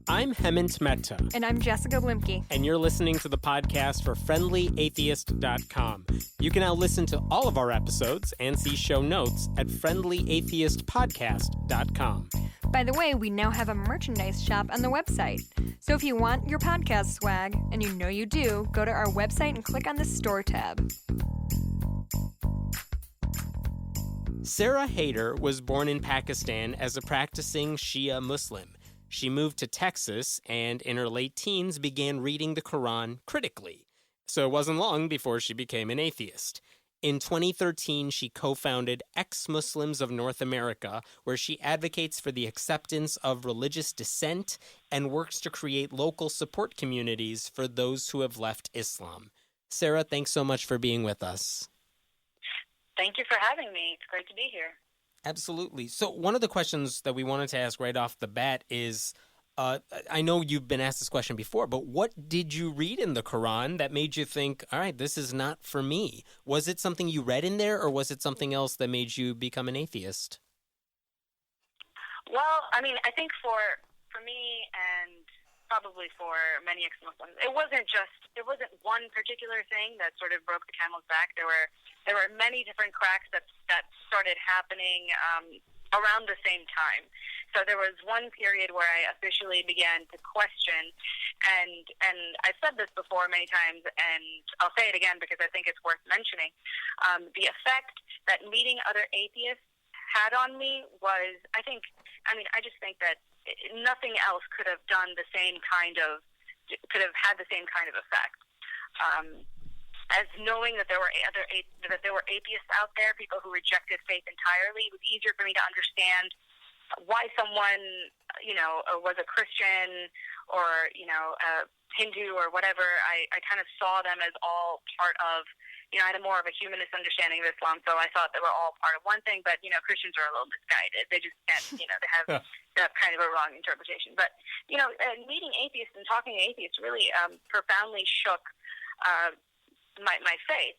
I'm Hemant Mehta. And I'm Jessica Blimke. And you're listening to the podcast for FriendlyAtheist.com. You can now listen to all of our episodes and see show notes at FriendlyAtheistPodcast.com. By the way, we now have a merchandise shop on the website. So if you want your podcast swag, and you know you do, go to our website and click on the store tab. Sarah Haider was born in Pakistan as a practicing Shia Muslim. She moved to Texas and in her late teens began reading the Qur'an critically. So it wasn't long before she became an atheist. In 2013, she co-founded Ex-Muslims of North America, where she advocates for the acceptance of religious dissent and works to create local support communities for those who have left Islam. Sarah, thanks so much for being with us. Thank you for having me. It's great to be here. Absolutely. So one of the questions that we wanted to ask right off the bat is, I know you've been asked this question before, but what did you read in the Quran that made you think, all right, this is not for me? Was it something you read in there, or was it something else that made you become an atheist? Well, I mean, I think for me and probably for many ex-Muslims, it wasn't one particular thing that sort of broke the camel's back. There were many different cracks that started happening around the same time. So there was one period where I officially began to question, and I've said this before many times, and I'll say it again because I think it's worth mentioning. The effect that meeting other atheists had on me was, I just think that nothing else could have had the same kind of effect. As knowing that there were atheists out there, people who rejected faith entirely, it was easier for me to understand why someone, was a Christian or, a Hindu or whatever. I kind of saw them as all part of, I had more of a humanist understanding of Islam, so I thought they were all part of one thing, but, Christians are a little misguided. They just can't, they have kind of a wrong interpretation. But, meeting atheists and talking to atheists really profoundly shook my faith.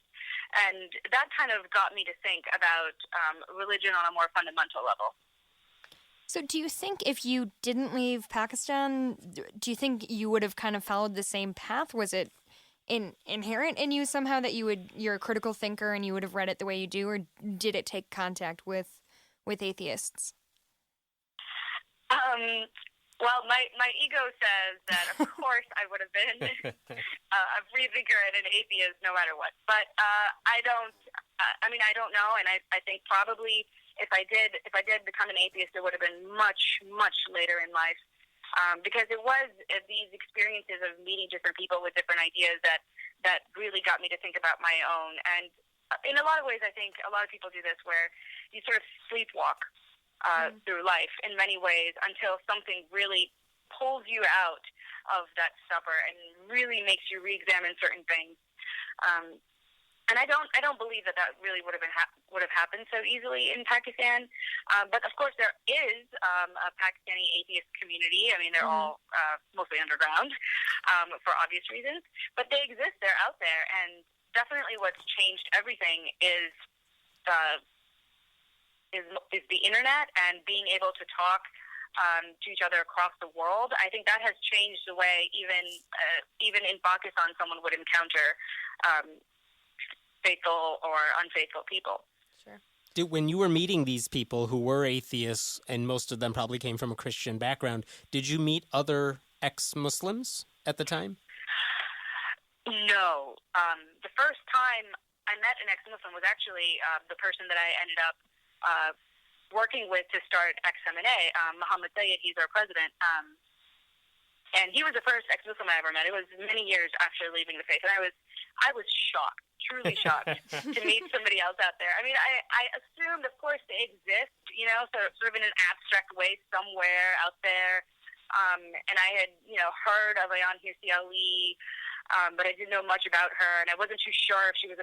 And that kind of got me to think about religion on a more fundamental level. So do you think if you didn't leave Pakistan, do you think you would have kind of followed the same path? Was it inherent in you somehow that you're a critical thinker and you would have read it the way you do, or did it take contact with atheists? Well, my ego says that, of course, I would have been a free thinker and an atheist no matter what. But I don't know, and I think probably if I did become an atheist, it would have been much, much later in life, because it was these experiences of meeting different people with different ideas that really got me to think about my own. And in a lot of ways, I think a lot of people do this, where you sort of sleepwalk through life in many ways until something really pulls you out of that stupor and really makes you re-examine certain things. And I don't believe that really would have happened so easily in Pakistan. But of course, there is a Pakistani atheist community. I mean, they're all mostly underground for obvious reasons, but they exist. They're out there, and definitely what's changed everything is the internet and being able to talk to each other across the world. I think that has changed the way even in Pakistan someone would encounter faithful or unfaithful people. Sure. When you were meeting these people who were atheists, and most of them probably came from a Christian background, did you meet other ex-Muslims at the time? No. The first time I met an ex-Muslim was actually the person that I ended up working with to start XMNA, Muhammad Sayyid. He's our president. And he was the first ex-Muslim I ever met. It was many years after leaving the faith. And I was shocked, truly shocked, to meet somebody else out there. I mean, I assumed, of course, they exist, sort of in an abstract way somewhere out there. And I had, heard of Ayan Hirsi Ali, but I didn't know much about her. And I wasn't too sure if she was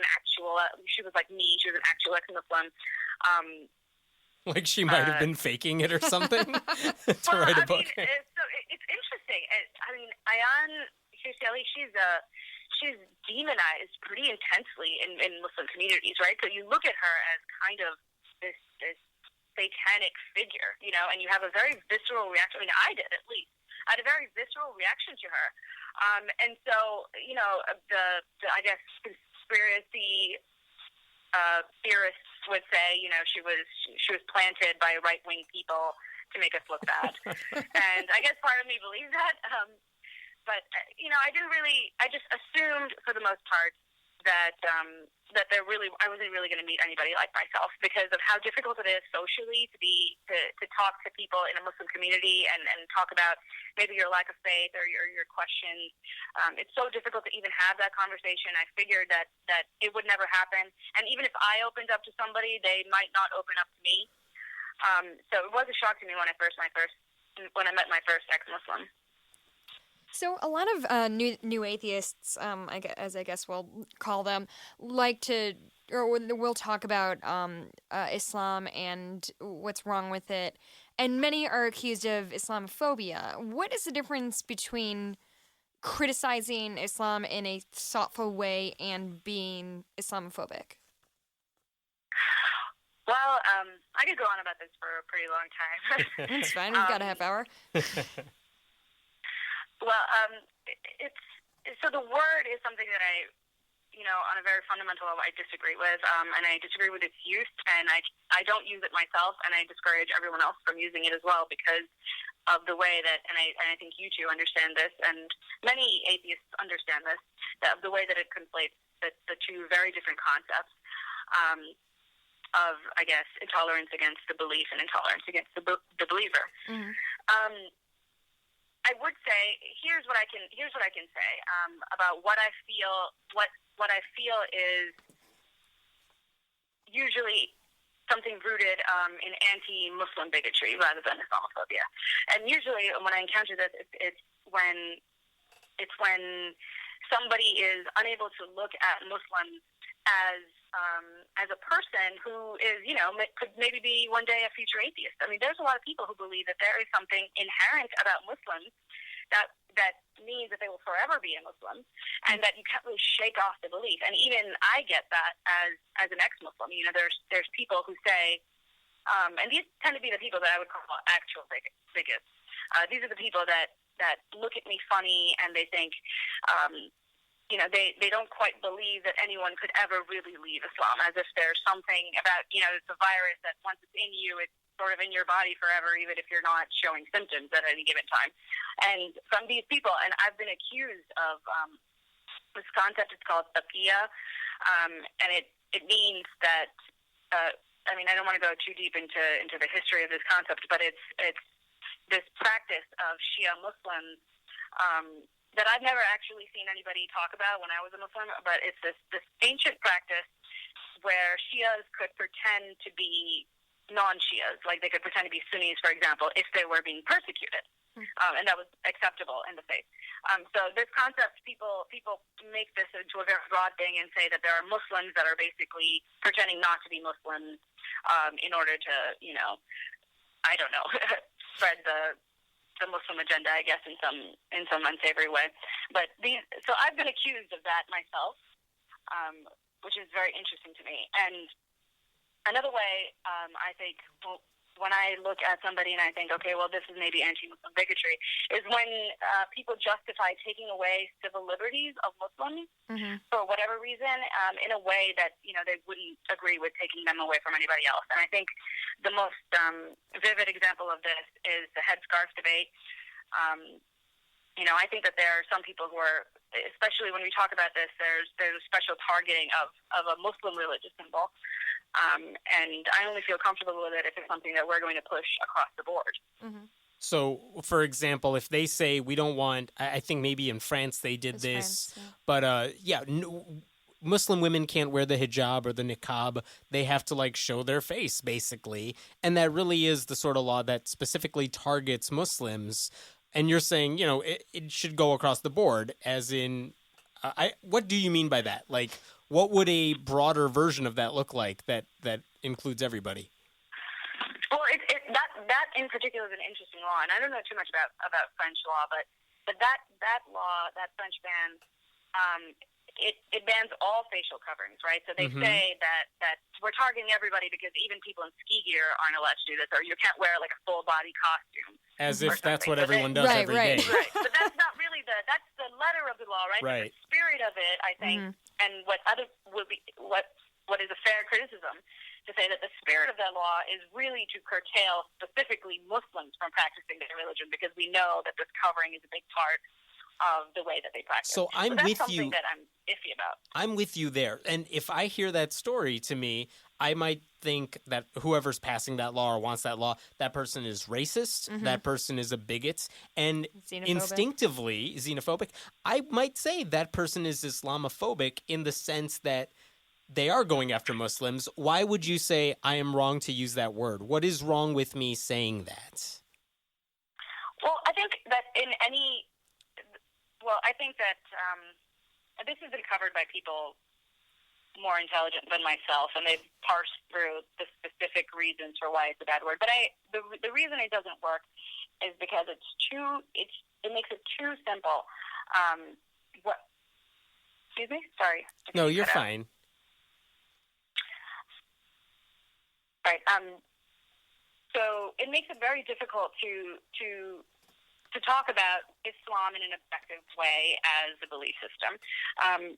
she was like me, she was an actual ex-Muslim. Like she might have been faking it or something to write a book. It's interesting. Ayan Hirsi Ali, she's demonized pretty intensely in Muslim communities, right? So you look at her as kind of this satanic figure, and you have a very visceral reaction. I mean, I did, at least. I had a very visceral reaction to her. And so, the I guess conspiracy theorists would say, she was planted by right-wing people to make us look bad. And I guess part of me believes that. But I just assumed for the most part that I wasn't really going to meet anybody like myself because of how difficult it is socially to talk to people in a Muslim community and talk about maybe your lack of faith or your questions. It's so difficult to even have that conversation. I figured that it would never happen, and even if I opened up to somebody, they might not open up to me. So it was a shock to me when I met my first ex-Muslim. So a lot of new atheists, as I guess we'll call them, like to, or we'll talk about Islam and what's wrong with it, and many are accused of Islamophobia. What is the difference between criticizing Islam in a thoughtful way and being Islamophobic? Well, I could go on about this for a pretty long time. That's fine. We've got a half hour. Well, so the word is something that I, on a very fundamental level, I disagree with, and I disagree with its use, and I don't use it myself, and I discourage everyone else from using it as well because of the way that, and I think you two understand this, and many atheists understand this, that of the way that it conflates the two very different concepts of, I guess, intolerance against the belief and intolerance against the believer. Mm-hmm. I would say here's what I can say about what I feel. What I feel is usually something rooted in anti-Muslim bigotry rather than Islamophobia. And usually, when I encounter this, it's when somebody is unable to look at Muslims as a person who is, could maybe be one day a future atheist. I mean, there's a lot of people who believe that there is something inherent about Muslims that means that they will forever be a Muslim, and that you can't really shake off the belief. And even I get that as an ex-Muslim. There's people who say, and these tend to be the people that I would call actual bigots. These are the people that look at me funny and they think, they don't quite believe that anyone could ever really leave Islam, as if there's something about, it's a virus that once it's in you, it's sort of in your body forever, even if you're not showing symptoms at any given time. And from these people, and I've been accused of this concept, it's called taqiyya, and it means that, I don't want to go too deep into the history of this concept, but it's this practice of Shia Muslims, that I've never actually seen anybody talk about when I was a Muslim, but it's this ancient practice where Shias could pretend to be non-Shias, like they could pretend to be Sunnis, for example, if they were being persecuted, and that was acceptable in the faith. So this concept, people make this into a very broad thing and say that there are Muslims that are basically pretending not to be Muslims in order to, I don't know, spread the Muslim agenda, I guess, in some unsavory way. But so I've been accused of that myself, which is very interesting to me. And another way, I think, when I look at somebody and I think, okay, well, this is maybe anti-Muslim bigotry, is when people justify taking away civil liberties of Muslims for whatever reason, in a way that, they wouldn't agree with taking them away from anybody else. And I think the most vivid example of this is the headscarf debate. I think that there are some people who are, especially when we talk about this, there's a special targeting of a Muslim religious symbol. And I only feel comfortable with it if it's something that we're going to push across the board. Mm-hmm. So, for example, if they say we don't want, I think maybe in France they did this, but Muslim women can't wear the hijab or the niqab. They have to show their face, basically. And that really is the sort of law that specifically targets Muslims. And you're saying, it should go across the board, as in, what do you mean by that? What would a broader version of that look like that includes everybody? Well, that in particular is an interesting law, and I don't know too much about French law, but that law, that French ban, it bans all facial coverings, right? So they say that we're targeting everybody because even people in ski gear aren't allowed to do this, or you can't wear like a full body costume. As if that's what everyone does Right, every right. day. Right, but that's not really that's the letter of the law, right? Right. The spirit of it, I think, and what is a fair criticism to say that the spirit of that law is really to curtail specifically Muslims from practicing their religion, because we know that this covering is a big part of the way that they practice. So I'm that's with something you. that I'm iffy about. I'm with you there. And if I hear that story, to me, I might think that whoever's passing that law or wants that law, that person is racist, that person is a bigot, and instinctively xenophobic. I might say that person is Islamophobic in the sense that they are going after Muslims. Why would you say I am wrong to use that word? What is wrong with me saying that? Well, I think that I think that this has been covered by people more intelligent than myself, and they've parsed through the specific reasons for why it's a bad word. But the reason it doesn't work is because it makes it too simple. Excuse me? Sorry. No, you're fine. Right. So it makes it very difficult to talk about Islam in an effective way as a belief system.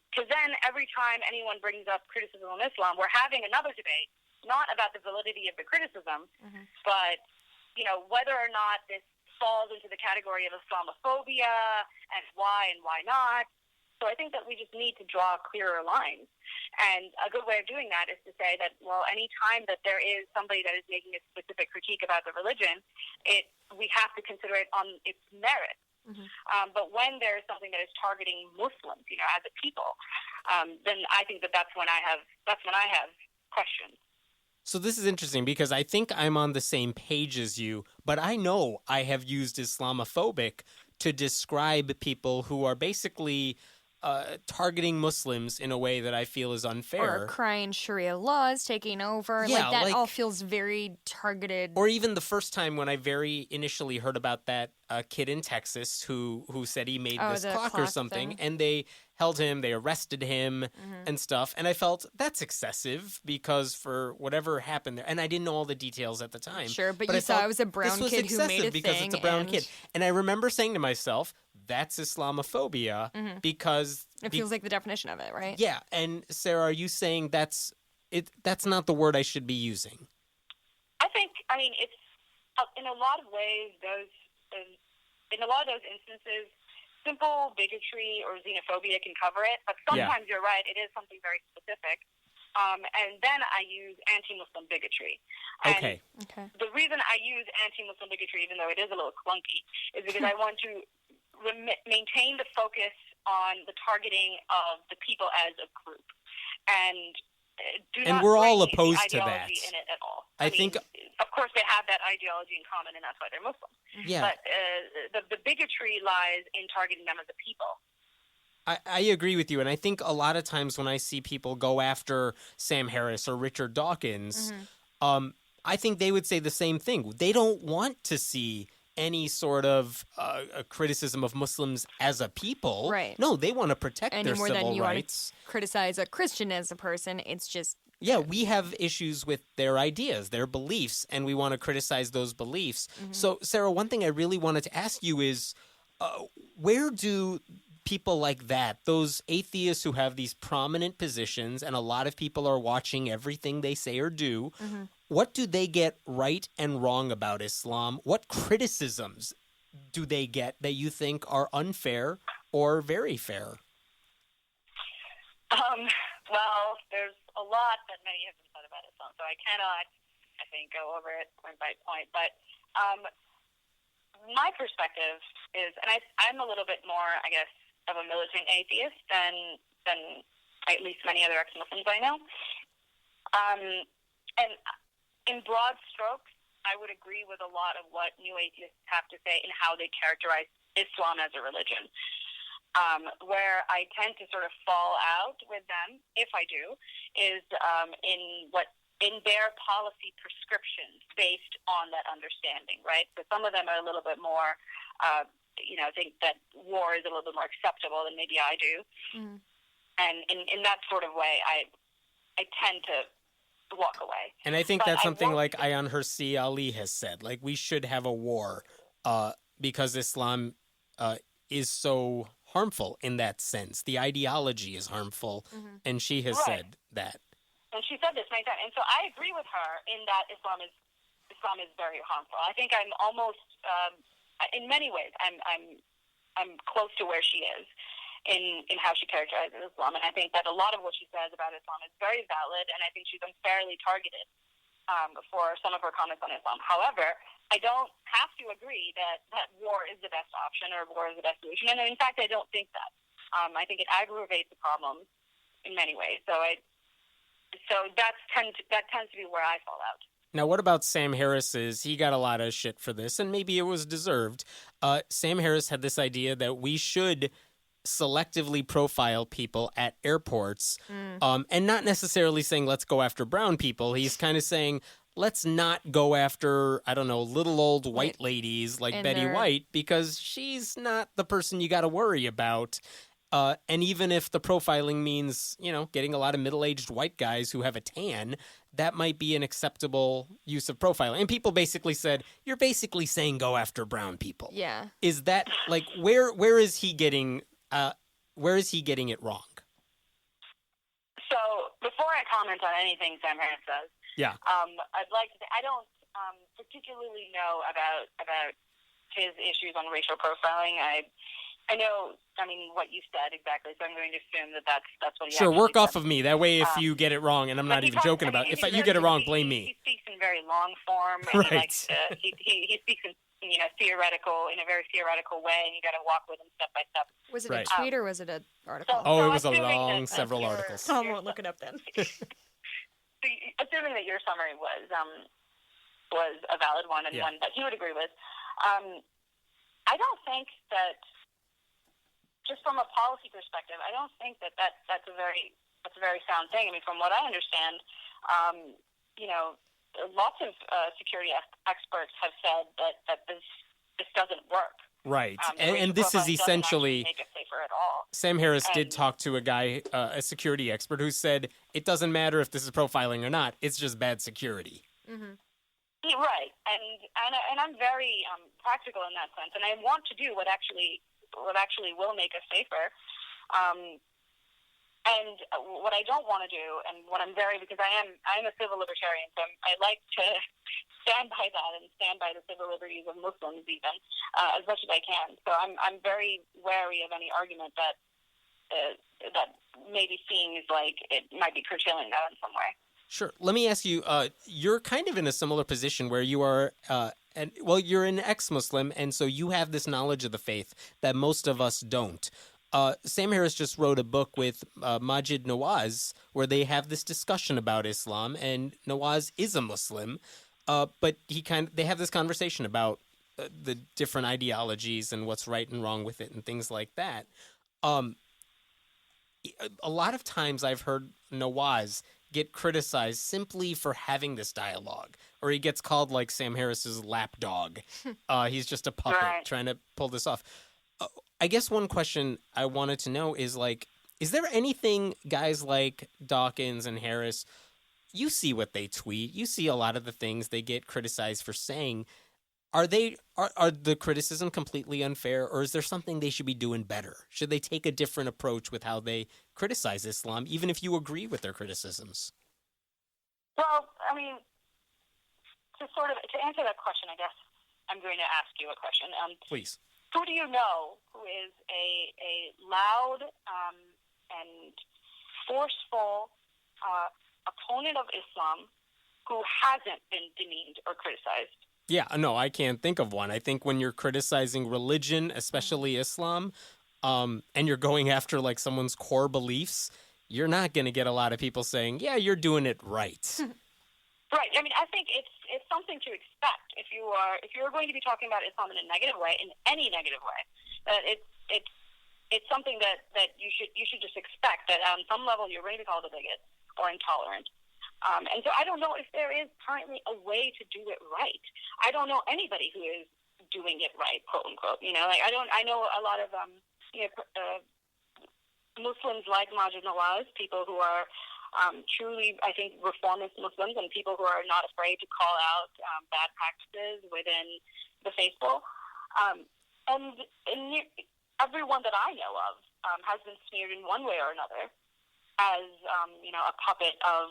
Because then every time anyone brings up criticism of Islam, we're having another debate, not about the validity of the criticism, but, whether or not this falls into the category of Islamophobia and why not. So I think that we just need to draw clearer lines. And a good way of doing that is to say that, well, any time that there is somebody that is making a specific critique about the religion, we have to consider it on its merit. But when there is something that is targeting Muslims, as a people, then I think that's when I have questions. So this is interesting because I think I'm on the same page as you, but I know I have used Islamophobic to describe people who are basically targeting Muslims in a way that I feel is unfair. Or crying Sharia laws taking over. Yeah, that all feels very targeted. Or even the first time when I very initially heard about that kid in Texas who said he made this clock or something, and they held him, they arrested him and stuff. And I felt that's excessive because for whatever happened there, and I didn't know all the details at the time. Sure, but you saw it was a brown kid who made a because thing. It's a brown kid. And I remember saying to myself, that's Islamophobia because it feels like the definition of it, right? Yeah. And Sarah, are you saying that's not the word I should be using? It's in a lot of ways in a lot of those instances, simple bigotry or xenophobia can cover it, but sometimes you're right, it is something very specific. And then I use anti-Muslim bigotry. And the reason I use anti-Muslim bigotry, even though it is a little clunky, is because I want to maintain the focus on the targeting of the people as a group, and we're all opposed to that. In it at all. I think, of course, they have that ideology in common, and that's why they're Muslim. Yeah. But the bigotry lies in targeting them as a people. I agree with you, and I think a lot of times when I see people go after Sam Harris or Richard Dawkins, I think they would say the same thing. They don't want to see any sort of a criticism of Muslims as a people. Right. No, they want to protect Any their more civil than you rights. Want to criticize a Christian as a person. It's just... Yeah, we have issues with their ideas, their beliefs, and we want to criticize those beliefs. So, Sarah, one thing I really wanted to ask you is, where do people like that, those atheists who have these prominent positions, and a lot of people are watching everything they say or do, what do they get right and wrong about Islam? What criticisms do they get that you think are unfair or very fair? Well, there's a lot that many have said about Islam, so I cannot, go over it point by point. But my perspective is, and I'm a little bit more, of a militant atheist than at least many other ex-Muslims I know. And in broad strokes, I would agree with a lot of what new atheists have to say in how they characterize Islam as a religion. Where I tend to sort of fall out with them, if I do, is in their policy prescriptions based on that understanding, right? So some of them are a little bit more, think that war is a little bit more acceptable than maybe I do. And in that sort of way, I tend to walk away. And I think But that's I something won't- like Ayaan Hirsi Ali has said. Like, we should have a war because Islam is so harmful in that sense. The ideology is harmful, and she has said that. And she said this many times. And so I agree with her in that Islam is very harmful. I think I'm almost, in many ways, I'm close to where she is in how she characterizes Islam. And I think that a lot of what she says about Islam is very valid, and I think she's unfairly targeted for some of her comments on Islam. However, I don't have to agree that war is the best option or war is the best solution. And in fact, I don't think that. I think it aggravates the problem in many ways. So that tends to be where I fall out. Now, what about Sam Harris's? He got a lot of shit for this, and maybe it was deserved. Sam Harris had this idea that we should selectively profile people at airports, and not necessarily saying let's go after brown people. He's kind of saying let's not go after, I don't know, little old white ladies like Betty White, because she's not the person you got to worry about. And even if the profiling means, getting a lot of middle-aged white guys who have a tan, that might be an acceptable use of profiling. And people basically said, you're basically saying go after brown people. Yeah. Is that, like, where is he getting it wrong? So before I comment on anything Sam Harris says, I'd like to say I don't particularly know about his issues on racial profiling. I know, what you said exactly, so I'm going to assume that's what he Sure, work said. off of me. That way, if you get it wrong, and I'm not even joking about it, if you get it wrong, blame me. He speaks in very long form, and Right. he speaks in in a very theoretical way, and you got to walk with him step by step. Was it a tweet or was it an article? Oh, it was assuming several articles. I won't look it up then. Assuming that your summary was a valid one and one that he would agree with, I don't think that, just from a policy perspective, I don't think that's a very sound thing. I mean, from what I understand, lots of security experts have said that this doesn't work. Right, and this is essentially, make it safer at all. Sam Harris did talk to a guy, a security expert, who said it doesn't matter if this is profiling or not; it's just bad security. Mm-hmm. Right, and I'm very practical in that sense, and I want to do what actually will make us safer. And what I don't want to do, and what because I'm a civil libertarian, so I like to stand by that and stand by the civil liberties of Muslims even as much as I can. So I'm very wary of any argument that maybe seems like it might be curtailing that in some way. Sure. Let me ask you, you're kind of in a similar position where you are, you're an ex-Muslim, and so you have this knowledge of the faith that most of us don't. Sam Harris just wrote a book with Majid Nawaz where they have this discussion about Islam, and Nawaz is a Muslim, but they have this conversation about the different ideologies and what's right and wrong with it and things like that. A lot of times I've heard Nawaz get criticized simply for having this dialogue, or he gets called like Sam Harris's lapdog. He's just a puppet trying to pull this off. I guess one question I wanted to know is, like, is there anything guys like Dawkins and Harris, you see what they tweet, you see a lot of the things they get criticized for saying. Are the criticism completely unfair, or is there something they should be doing better? Should they take a different approach with how they criticize Islam, even if you agree with their criticisms? Well, I mean, to answer that question, I guess I'm going to ask you a question. Please. Who do you know who is a loud and forceful opponent of Islam who hasn't been demeaned or criticized? Yeah, no, I can't think of one. I think when you're criticizing religion, especially Islam, and you're going after like someone's core beliefs, you're not going to get a lot of people saying, yeah, you're doing it right. Right. I mean, I think it's something to expect if you're going to be talking about Islam in a negative way, in any negative way. That it's something that you should just expect that on some level you're going to be called a bigot or intolerant. And so I don't know if there is currently a way to do it right. I don't know anybody who is doing it right, quote unquote. I know a lot of Muslims like marginalized, people who are truly, I think, reformist Muslims, and people who are not afraid to call out bad practices within the faithful. And everyone that I know of has been smeared in one way or another as, a puppet of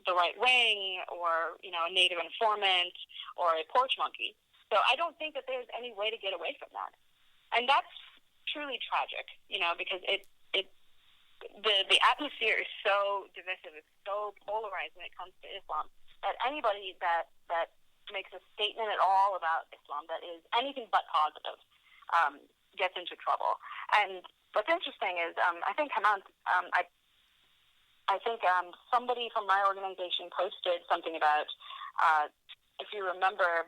the right wing, or, a native informant, or a porch monkey. So I don't think that there's any way to get away from that. And that's truly tragic, because the atmosphere is so divisive, it's so polarized when it comes to Islam, that anybody that makes a statement at all about Islam that is anything but positive gets into trouble. And what's interesting is, I think Haman, somebody from my organization posted something about, if you remember,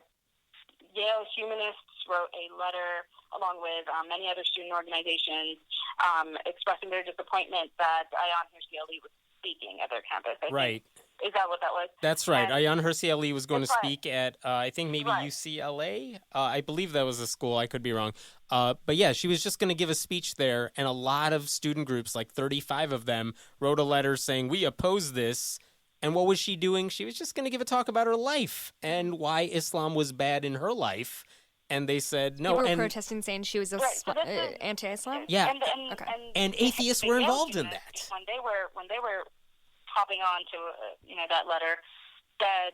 Yale humanists wrote a letter along with many other student organizations expressing their disappointment that Ayaan Hirsi Ali was speaking at their campus. I Right. think. Is that what that was? That's right. And Ayaan Hirsi Ali was going to right. speak at, I think maybe Right. UCLA. I believe that was the school. I could be wrong. But yeah, she was just going to give a speech there, and a lot of student groups, like 35 of them, wrote a letter saying, we oppose this. And what was she doing? She was just going to give a talk about her life and why Islam was bad in her life. And they said no. People were and protesting, saying she was anti-Islam. Yeah, and and atheists were involved in that. When they were hopping on to that letter, said,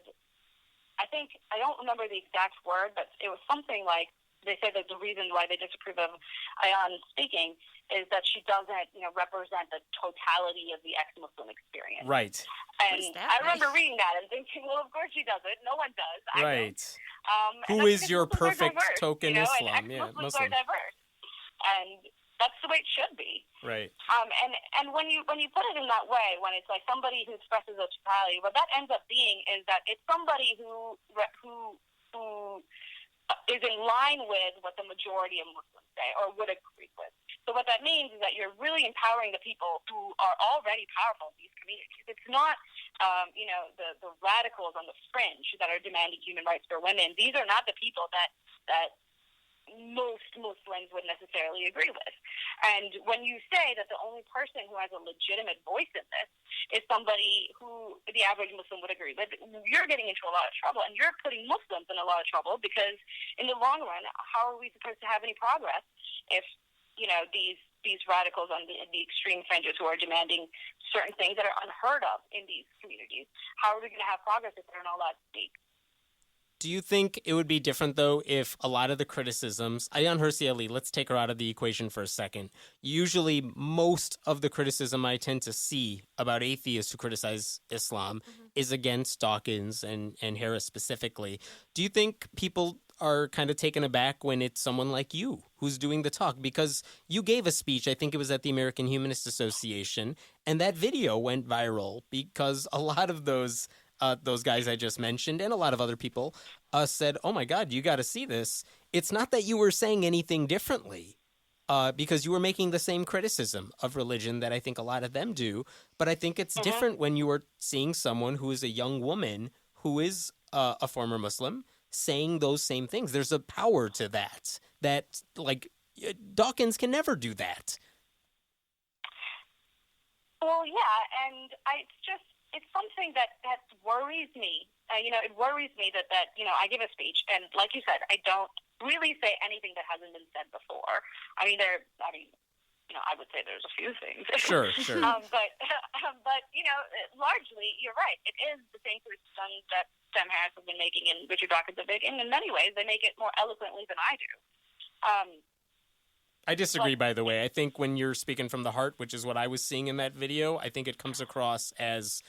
I don't remember the exact word, but it was something like, they said that the reason why they disapprove of Ayaan speaking is that she doesn't represent the totality of the ex-Muslim experience. Right. And I remember reading that and thinking, well, of course she doesn't. No one does. Right. And Who that's is your Muslims are perfect diverse, token Islam? And Yeah, Muslims Muslim. are diverse, and that's the way it should be. Right. And when you put it in that way, when it's like somebody who expresses a totality, what that ends up being is that it's somebody who is in line with what the majority of Muslims say or would agree with. So what that means is that you're really empowering the people who are already powerful in these communities. It's not, the radicals on the fringe that are demanding human rights for women. These are not the people that most Muslims would necessarily agree with. And when you say that the only person who has a legitimate voice in this is somebody who the average Muslim would agree with, you're getting into a lot of trouble, and you're putting Muslims in a lot of trouble, because in the long run, how are we supposed to have any progress if these radicals on the extreme fringes who are demanding certain things that are unheard of in these communities, how are we going to have progress if they're not allowed to speak? Do you think it would be different, though, if a lot of the criticisms, Ayaan Hirsi Ali, let's take her out of the equation for a second. Usually, most of the criticism I tend to see about atheists who criticize Islam is against Dawkins and Harris specifically. Do you think people are kind of taken aback when it's someone like you who's doing the talk? Because you gave a speech, I think it was at the American Humanist Association, and that video went viral because a lot of those guys I just mentioned and a lot of other people said, oh my God, you got to see this. It's not that you were saying anything differently because you were making the same criticism of religion that I think a lot of them do. But I think it's different when you are seeing someone who is a young woman who is a former Muslim saying those same things. There's a power to that like Dawkins can never do that. Well, yeah, and it's something that worries me. It worries me that I give a speech, and like you said, I don't really say anything that hasn't been said before. I would say there's a few things. Sure. But largely, you're right. It is the same criticism that Sam Harris has been making and Richard Dawkins have been making. In many ways, they make it more eloquently than I do. I disagree, by the way. I think when you're speaking from the heart, which is what I was seeing in that video, I think it comes across as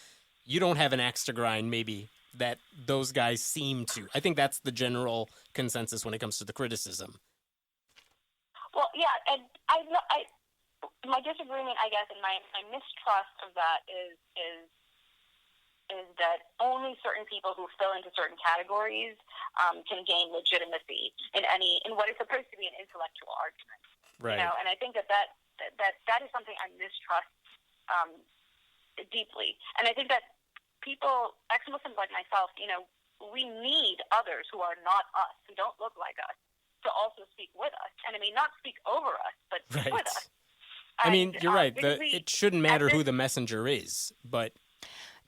you don't have an axe to grind, maybe, that those guys seem to. I think that's the general consensus when it comes to the criticism. Well, yeah, and my disagreement, I guess, and my mistrust of that is that only certain people who fill into certain categories can gain legitimacy in what is supposed to be an intellectual argument. Right. And I think that is something I mistrust deeply. And I think that people, ex-Muslims like myself, we need others who are not us, who don't look like us, to also speak with us. And I mean, not speak over us, but speak with us. I mean, And, you're right. because It shouldn't matter who the messenger is, but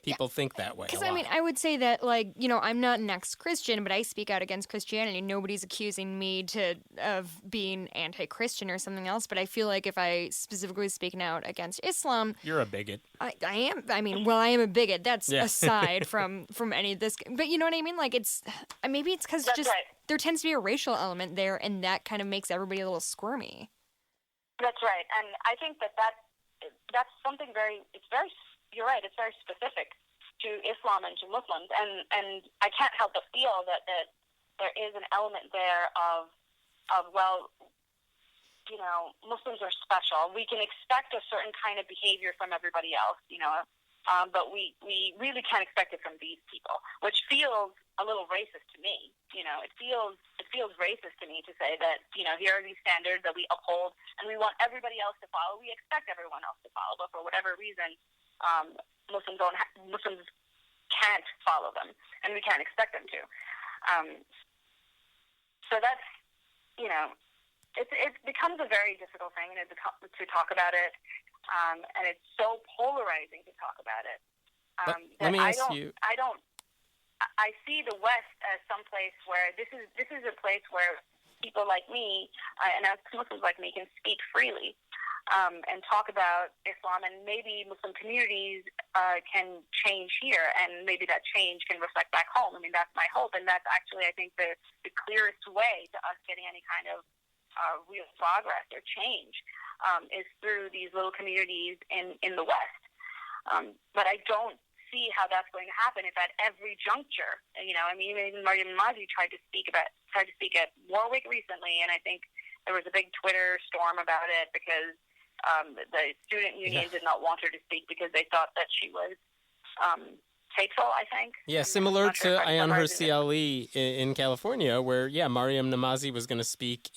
people think that way. Because, I mean, I would say that, like, you know, I'm not an ex-Christian, but I speak out against Christianity. Nobody's accusing me of being anti-Christian or something else, but I feel like if I specifically speaking out against Islam... You're a bigot. I am. I mean, well, I am a bigot. That's Yeah. aside from any of this. But you know what I mean? Like, maybe it's because just right. there tends to be a racial element there, and that kind of makes everybody a little squirmy. That's right. And I think that's something you're right, it's very specific to Islam and to Muslims. And I can't help but feel that there is an element there of, well, you know, Muslims are special. We can expect a certain kind of behavior from everybody else, you know, but we really can't expect it from these people, which feels a little racist to me. You know, it feels racist to me to say that, you know, here are these standards that we uphold and we want everybody else to follow. We expect everyone else to follow, but for whatever reason, Muslims can't follow them, and we can't expect them to. So that's, you know, it becomes a very difficult thing to talk about it, and it's so polarizing to talk about it. Let me ask you. I see the West as some place where this is a place where people like me and as Muslims like me can speak freely. And talk about Islam, and maybe Muslim communities can change here, and maybe that change can reflect back home. I mean, that's my hope, and that's actually, I think, the clearest way to us getting any kind of real progress or change is through these little communities in the West. But I don't see how that's going to happen if at every juncture, you know, I mean, even Maryam Namazi tried to speak at Warwick recently, and I think there was a big Twitter storm about it because the student union did not want her to speak because they thought that she was hateful, I think. Yeah, similar to Ayan Hirsi Ali in California, where, Maryam Namazi was going to speak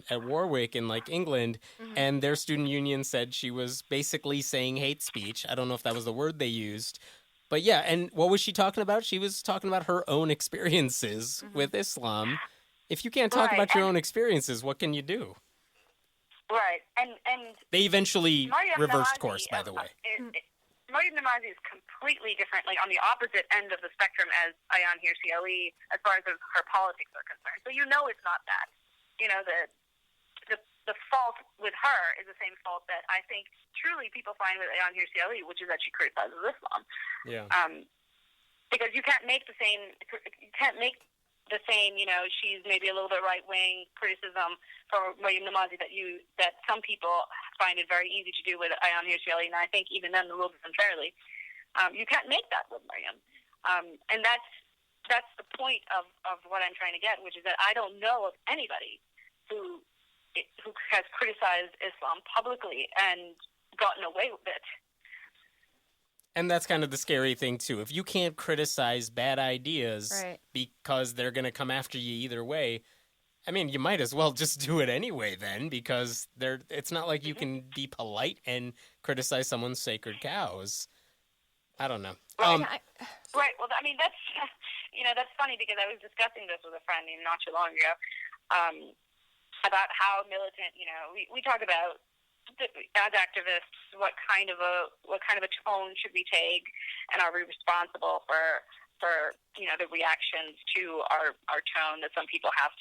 at Warwick in, like, England, and their student union said she was basically saying hate speech. I don't know if that was the word they used. But, yeah, and what was she talking about? She was talking about her own experiences with Islam. If you can't talk about your own experiences, what can you do? Right, and they eventually reversed course, by the way. Maryam Namazi is completely different, like on the opposite end of the spectrum as Ayan Hirsi Ali, as far as her politics are concerned. So you know it's not that. You know, the fault with her is the same fault that I think truly people find with Ayan Hirsi Ali, which is that she criticizes Islam. Yeah. Because you can't make the same. You know, she's maybe a little bit right-wing criticism for Maryam Namazi that some people find it very easy to do with Ayan Hirsi Ali, and I think even then a little bit unfairly. You can't make that with Maryam. And that's the point of what I'm trying to get, which is that I don't know of anybody who has criticized Islam publicly and gotten away with it. And that's kind of the scary thing, too. If you can't criticize bad ideas because they're going to come after you either way, I mean, you might as well just do it anyway then, because it's not like you can be polite and criticize someone's sacred cows. I don't know. Right. Well, I mean, that's, you know, that's funny because I was discussing this with a friend not too long ago about how militant, you know, we talk about as activists, what kind of a tone should we take, and are we responsible for you know the reactions to our tone that some people have?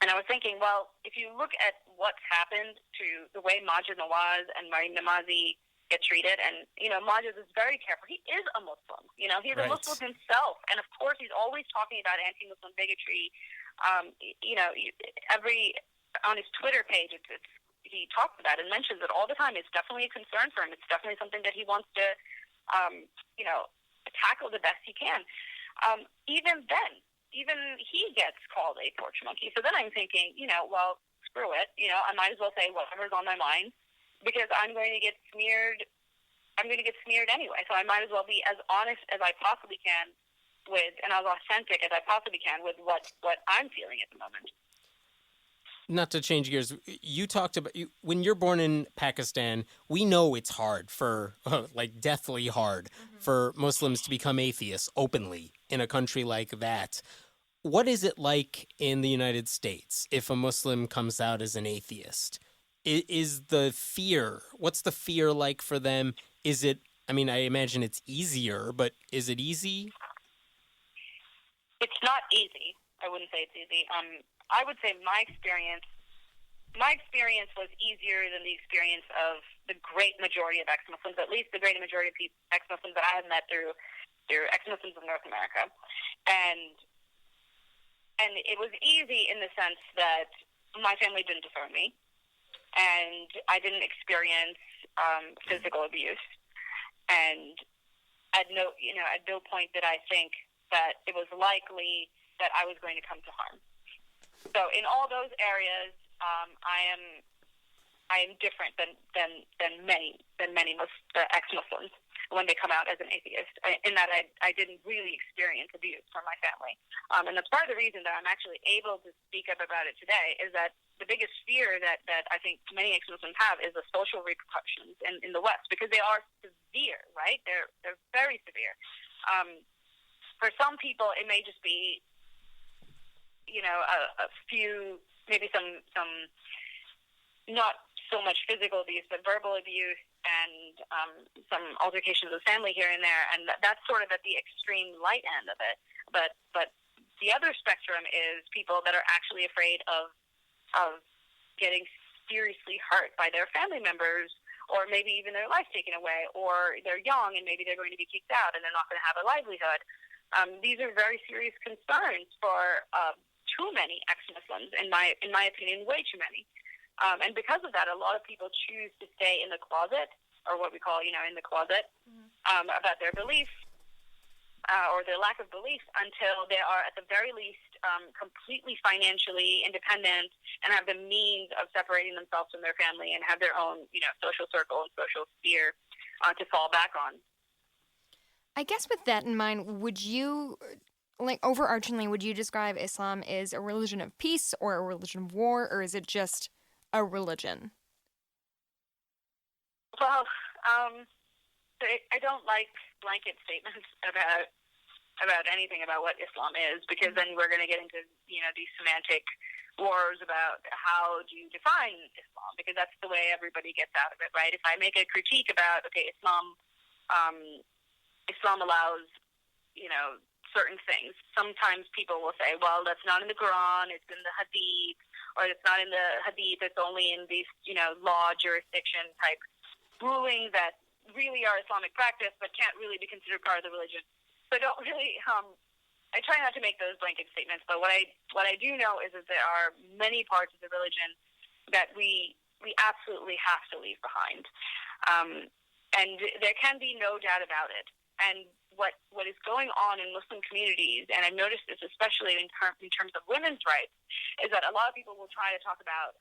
And I was thinking, well, if you look at what's happened to the way Majid Nawaz and Maryam Namazi get treated, and you know Majid is very careful. He is a Muslim, you know, he's a Muslim himself, and of course he's always talking about anti-Muslim bigotry. You know, on his Twitter page, he talks about it and mentions it all the time. It's definitely a concern for him. It's definitely something that he wants to, you know, tackle the best he can. Even he gets called a porch monkey. So then I'm thinking, you know, well, screw it. You know, I might as well say whatever's on my mind because I'm going to get smeared. I'm going to get smeared anyway. So I might as well be as honest as I possibly can and as authentic as I possibly can with what I'm feeling at the moment. Not to change gears, you talked about when you're born in Pakistan, we know it's hard like deathly hard for Muslims to become atheists openly in a country like that. What is it like in the United States if a Muslim comes out as an atheist? Is the fear, what's the fear like for them? Is it, I mean, I imagine it's easier, but is it easy? It's not easy. I wouldn't say it's easy. I would say my experience was easier than the experience of the great majority of ex-Muslims, at least the great majority of ex-Muslims that I have met through ex-Muslims of North America. And it was easy in the sense that my family didn't disown me, and I didn't experience physical abuse. And at no point did I think that it was likely that I was going to come to harm. So in all those areas, I am different than many ex-Muslims when they come out as an atheist. In that I didn't really experience abuse from my family, and that's part of the reason that I'm actually able to speak up about it today. Is that the biggest fear that I think many ex-Muslims have is the social repercussions in the West, because they are severe, right? They're very severe. For some people, it may just be, a few, maybe some not so much physical abuse, but verbal abuse and some altercations with family here and there, and that's sort of at the extreme light end of it. But the other spectrum is people that are actually afraid of getting seriously hurt by their family members, or maybe even their life taken away, or they're young and maybe they're going to be kicked out and they're not going to have a livelihood. These are very serious concerns for too many ex-Muslims, in my opinion, way too many. And because of that, a lot of people choose to stay in the closet, or what we call, in the closet, about their beliefs or their lack of belief, until they are, at the very least, completely financially independent and have the means of separating themselves from their family and have their own, social circle and social sphere to fall back on. I guess with that in mind, would you, overarchingly, would you describe Islam as a religion of peace or a religion of war, or is it just a religion? Well, I don't like blanket statements about anything about what Islam is, because then we're going to get into, these semantic wars about how do you define Islam, because that's the way everybody gets out of it, right? If I make a critique about, Islam allows, certain things. Sometimes people will say, well, that's not in the Qur'an, it's in the Hadith, or it's not in the Hadith, it's only in these, law jurisdiction type rulings that really are Islamic practice but can't really be considered part of the religion. So I don't really, I try not to make those blanket statements, but what I do know is that there are many parts of the religion that we absolutely have to leave behind. And there can be no doubt about it. And what is going on in Muslim communities, and I've noticed this especially in terms of women's rights, is that a lot of people will try to talk about,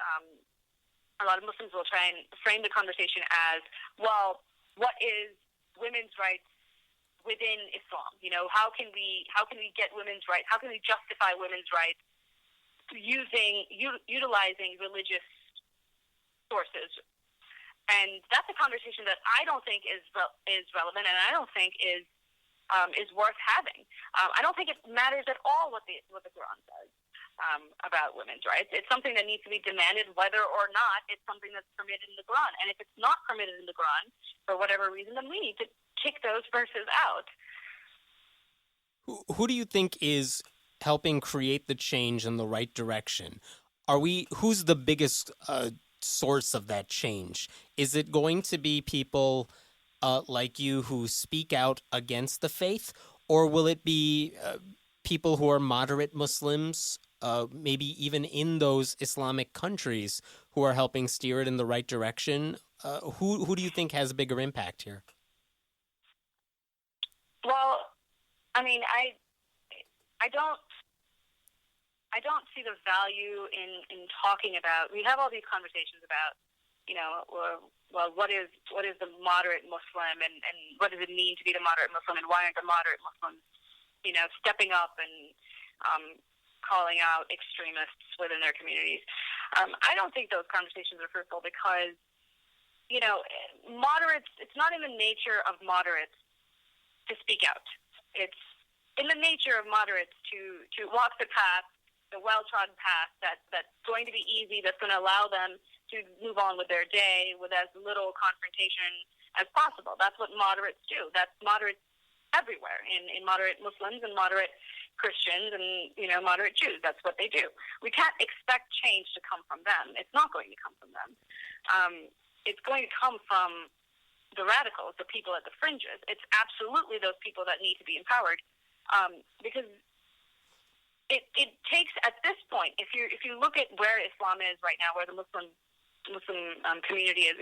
a lot of Muslims will try and frame the conversation as, well, what is women's rights within Islam? How can we get women's rights? How can we justify women's rights utilizing religious sources? And that's a conversation that I don't think is relevant, and I don't think is worth having. I don't think it matters at all what the Quran says about women's rights. It's something that needs to be demanded, whether or not it's something that's permitted in the Quran. And if it's not permitted in the Quran for whatever reason, then we need to kick those verses out. Who do you think is helping create the change in the right direction? Who's the biggest source of that change? Is it going to be people like you who speak out against the faith, or will it be people who are moderate Muslims, maybe even in those Islamic countries, who are helping steer it in the right direction? Who do you think has a bigger impact here? Well, I mean, I don't see the value in talking about. We have all these conversations about, well, what is the moderate Muslim, and what does it mean to be the moderate Muslim, and why aren't the moderate Muslims, stepping up and calling out extremists within their communities? I don't think those conversations are fruitful because, moderates. It's not in the nature of moderates to speak out. It's in the nature of moderates to walk the path, the well-trodden path that's going to be easy, that's going to allow them to move on with their day with as little confrontation as possible. That's what moderates do. That's moderates everywhere, in moderate Muslims and moderate Christians and, moderate Jews. That's what they do. We can't expect change to come from them. It's not going to come from them. It's going to come from the radicals, the people at the fringes. It's absolutely those people that need to be empowered, because it takes, at this point, if you look at where Islam is right now, where the Muslim community is,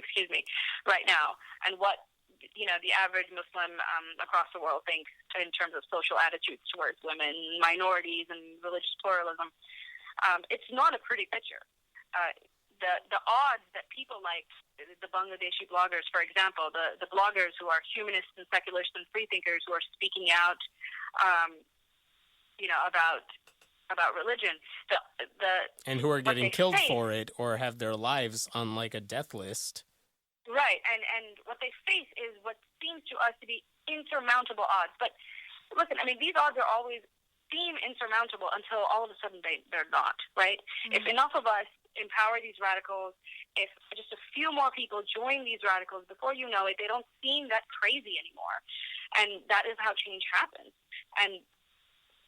right now, and what the average Muslim across the world thinks in terms of social attitudes towards women, minorities, and religious pluralism, it's not a pretty picture. The odds that people like the Bangladeshi bloggers, for example, the bloggers who are humanists and secularists and freethinkers who are speaking out, about religion, and who are getting killed for it or have their lives on like a death list. Right, and what they face is what seems to us to be insurmountable odds. But listen, these odds are always seem insurmountable until all of a sudden they're not, right? Mm-hmm. If enough of us empower these radicals, if just a few more people join these radicals, before you know it, they don't seem that crazy anymore. And that is how change happens. And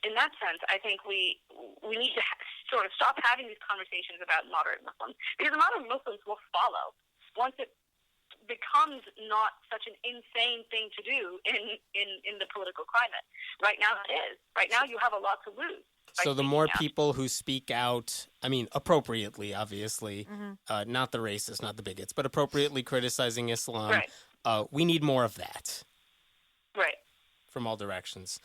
in that sense, I think we need to sort of stop having these conversations about moderate Muslims, because moderate Muslims will follow once it becomes not such an insane thing to do in the political climate. Right now it is. Right now you have a lot to lose. So the more people who speak out, appropriately, obviously, not the racists, not the bigots, but appropriately criticizing Islam, right. We need more of that. Right. From all directions.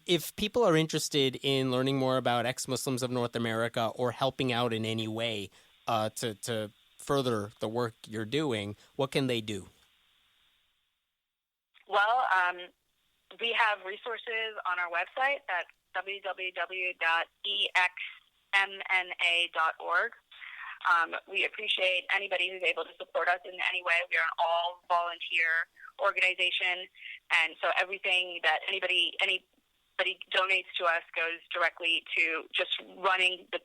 If people are interested in learning more about ex-Muslims of North America or helping out in any way to further the work you're doing, what can they do? Well, we have resources on our website at www.exmna.org. We appreciate anybody who's able to support us in any way. We are an all-volunteer organization, and so everything that anybody donates to us goes directly to just running the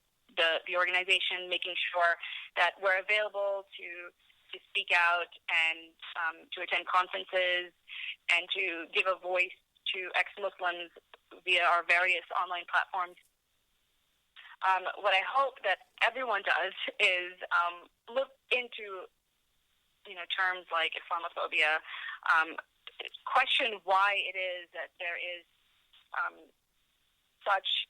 organization, making sure that we're available to speak out and to attend conferences and to give a voice to ex-Muslims via our various online platforms. What I hope that everyone does is look into terms like Islamophobia, question why it is that there is such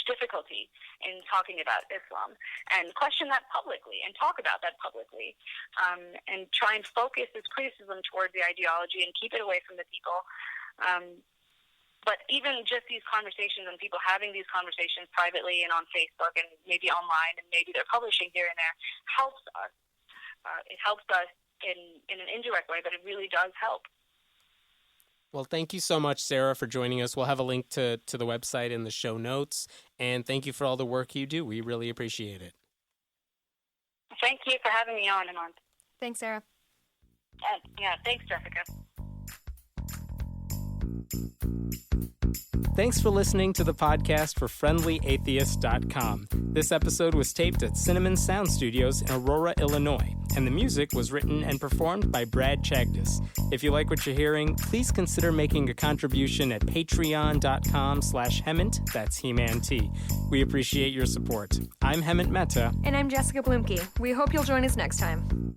difficulty in talking about Islam, and question that publicly and talk about that publicly, and try and focus this criticism towards the ideology and keep it away from the people. But even just these conversations and people having these conversations privately and on Facebook and maybe online and maybe they're publishing here and there helps us. It helps us in an indirect way, but it really does help. Well, thank you so much, Sarah, for joining us. We'll have a link to the website in the show notes. And thank you for all the work you do. We really appreciate it. Thank you for having me on, Hemant. Thanks, Sarah. Thanks, Jessica. Thanks for listening to the podcast for FriendlyAtheist.com. This episode was taped at Cinnamon Sound Studios in Aurora, Illinois, and the music was written and performed by Brad Chagdis. If you like what you're hearing, please consider making a contribution at patreon.com/Hemant, that's He-Man T. We appreciate your support. I'm Hemant Mehta. And I'm Jessica Blumke. We hope you'll join us next time.